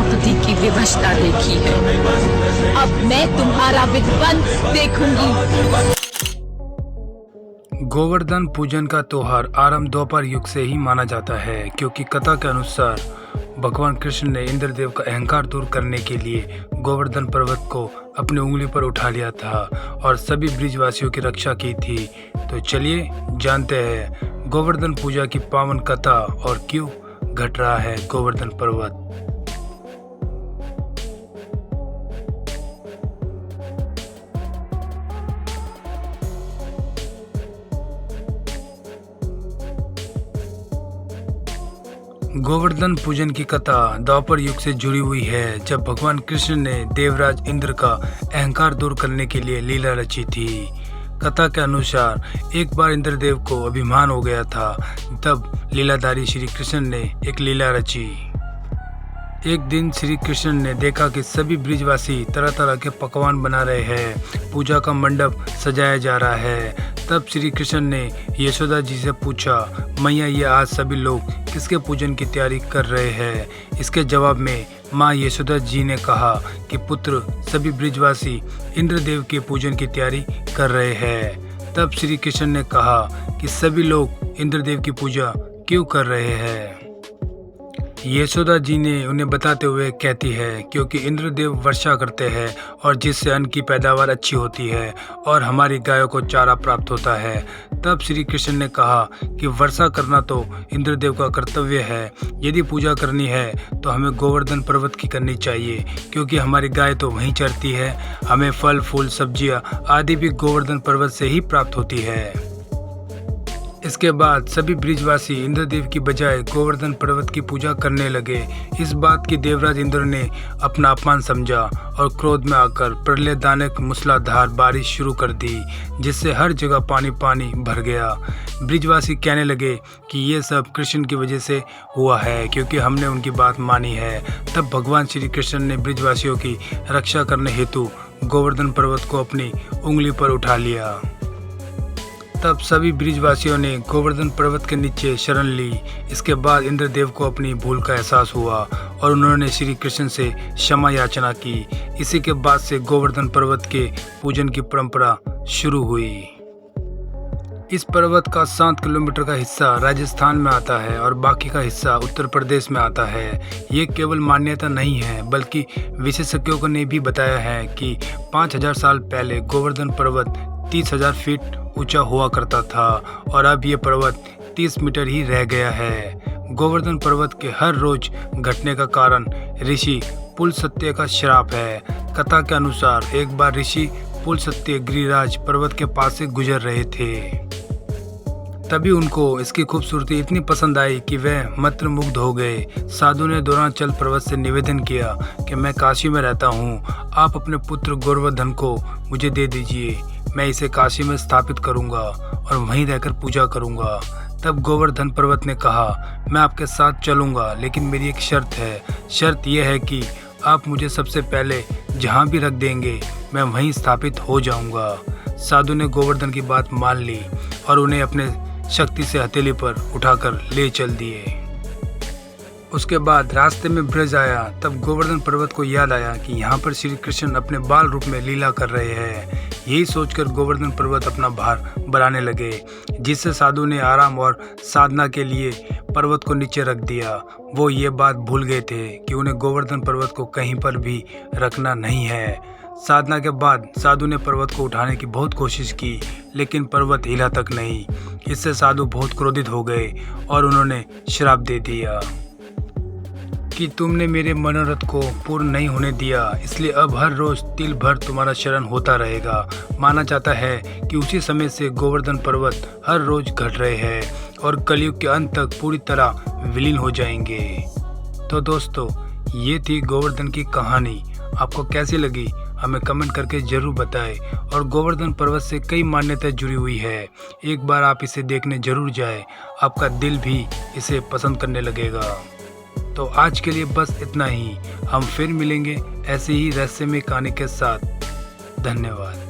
प्रकृति की विवशता देखी है, अब मैं तुम्हारा विध्वंस देखूंगी। गोवर्धन पूजन का त्योहार आरंभ द्वापर युग से ही माना जाता है, क्योंकि कथा के अनुसार भगवान कृष्ण ने इंद्रदेव का अहंकार दूर करने के लिए गोवर्धन पर्वत को अपनी उंगली पर उठा लिया था और सभी ब्रिजवासियों की रक्षा की थी। तो चलिए जानते हैं गोवर्धन पूजा की पावन कथा और क्यों घट रहा है गोवर्धन पर्वत। गोवर्धन पूजन की कथा द्वापर युग से जुड़ी हुई है, जब भगवान कृष्ण ने देवराज इंद्र का अहंकार दूर करने के लिए लीला रची थी। कथा के अनुसार एक बार इंद्रदेव को अभिमान हो गया था, तब लीलाधारी श्री कृष्ण ने एक लीला रची। एक दिन श्री कृष्ण ने देखा कि सभी ब्रिजवासी तरह तरह के पकवान बना रहे हैं, पूजा का मंडप सजाया जा रहा है। तब श्री कृष्ण ने यशोदा जी से पूछा, मैया ये आज सभी लोग किसके पूजन की तैयारी कर रहे हैं? इसके जवाब में माँ यशोदा जी ने कहा कि पुत्र, सभी ब्रिजवासी इंद्रदेव के पूजन की तैयारी कर रहे हैं। तब श्री कृष्ण ने कहा कि सभी लोग इंद्रदेव की पूजा क्यों कर रहे हैं? यशोदा जी ने उन्हें बताते हुए कहती है, क्योंकि इंद्रदेव वर्षा करते हैं और जिससे अन्न की पैदावार अच्छी होती है और हमारी गायों को चारा प्राप्त होता है। तब श्री कृष्ण ने कहा कि वर्षा करना तो इंद्रदेव का कर्तव्य है, यदि पूजा करनी है तो हमें गोवर्धन पर्वत की करनी चाहिए, क्योंकि हमारी गाय तो वहीं चरती है। हमें फल फूल सब्जियां आदि भी गोवर्धन पर्वत से ही प्राप्त होती है। इसके बाद सभी ब्रिजवासी इंद्रदेव की बजाय गोवर्धन पर्वत की पूजा करने लगे। इस बात की देवराज इंद्र ने अपना अपमान समझा और क्रोध में आकर प्रलय दानक मूसलाधार बारिश शुरू कर दी, जिससे हर जगह पानी पानी भर गया। ब्रिजवासी कहने लगे कि ये सब कृष्ण की वजह से हुआ है, क्योंकि हमने उनकी बात मानी है। तब भगवान श्री कृष्ण ने ब्रिजवासियों की रक्षा करने हेतु गोवर्धन पर्वत को अपनी उंगली पर उठा लिया। तब सभी ब्रिजवासियों ने गोवर्धन पर्वत के नीचे शरण ली। इसके बाद इंद्रदेव को अपनी भूल का एहसास हुआ और उन्होंने श्री कृष्ण से क्षमा याचना की। इसी के बाद से गोवर्धन पर्वत के पूजन की परंपरा शुरू हुई। इस पर्वत का 7 किलोमीटर का हिस्सा राजस्थान में आता है और बाकी का हिस्सा उत्तर प्रदेश में आता है। ये केवल मान्यता नहीं है, बल्कि विशेषज्ञों ने भी बताया है कि 5000 साल पहले गोवर्धन पर्वत 30,000 फीट ऊंचा हुआ करता था और अब ये पर्वत 30 मीटर ही रह गया है। गोवर्धन पर्वत के हर रोज घटने का कारण ऋषि पुलस्त्य का श्राप है। कथा के अनुसार एक बार ऋषि पुलस्त्य गिरिराज पर्वत के पास से गुजर रहे थे। तभी उनको इसकी खूबसूरती इतनी पसंद आई कि वह मंत्रमुग्ध हो गए। साधु ने द्रोणाचल पर्वत से निवेदन किया कि मैं काशी में रहता हूँ, आप अपने पुत्र गोवर्धन को मुझे दे दीजिए, मैं इसे काशी में स्थापित करूंगा और वहीं रहकर पूजा करूंगा। तब गोवर्धन पर्वत ने कहा, मैं आपके साथ चलूंगा, लेकिन मेरी एक शर्त है। शर्त यह है कि आप मुझे सबसे पहले जहां भी रख देंगे मैं वहीं स्थापित हो जाऊंगा। साधु ने गोवर्धन की बात मान ली और उन्हें अपने शक्ति से हथेली पर उठाकर ले चल दिए। उसके बाद रास्ते में ब्रज आया। तब गोवर्धन पर्वत को याद आया कि यहाँ पर श्री कृष्ण अपने बाल रूप में लीला कर रहे हैं। यही सोचकर गोवर्धन पर्वत अपना भार बढ़ाने लगे, जिससे साधु ने आराम और साधना के लिए पर्वत को नीचे रख दिया। वो ये बात भूल गए थे कि उन्हें गोवर्धन पर्वत को कहीं पर भी रखना नहीं है। साधना के बाद साधु ने पर्वत को उठाने की बहुत कोशिश की, लेकिन पर्वत हिला तक नहीं। इससे साधु बहुत क्रोधित हो गए और उन्होंने श्राप दे दिया कि तुमने मेरे मनोरथ को पूर्ण नहीं होने दिया, इसलिए अब हर रोज तिल भर तुम्हारा शरण होता रहेगा। माना जाता है कि उसी समय से गोवर्धन पर्वत हर रोज घट रहे हैं और कलयुग के अंत तक पूरी तरह विलीन हो जाएंगे। तो दोस्तों, ये थी गोवर्धन की कहानी। आपको कैसी लगी हमें कमेंट करके जरूर बताएं। और गोवर्धन पर्वत से कई मान्यताएं जुड़ी हुई है, एक बार आप इसे देखने जरूर जाएं, आपका दिल भी इसे पसंद करने लगेगा। तो आज के लिए बस इतना ही। हम फिर मिलेंगे ऐसे ही रहस्यमय कहानी के साथ। धन्यवाद।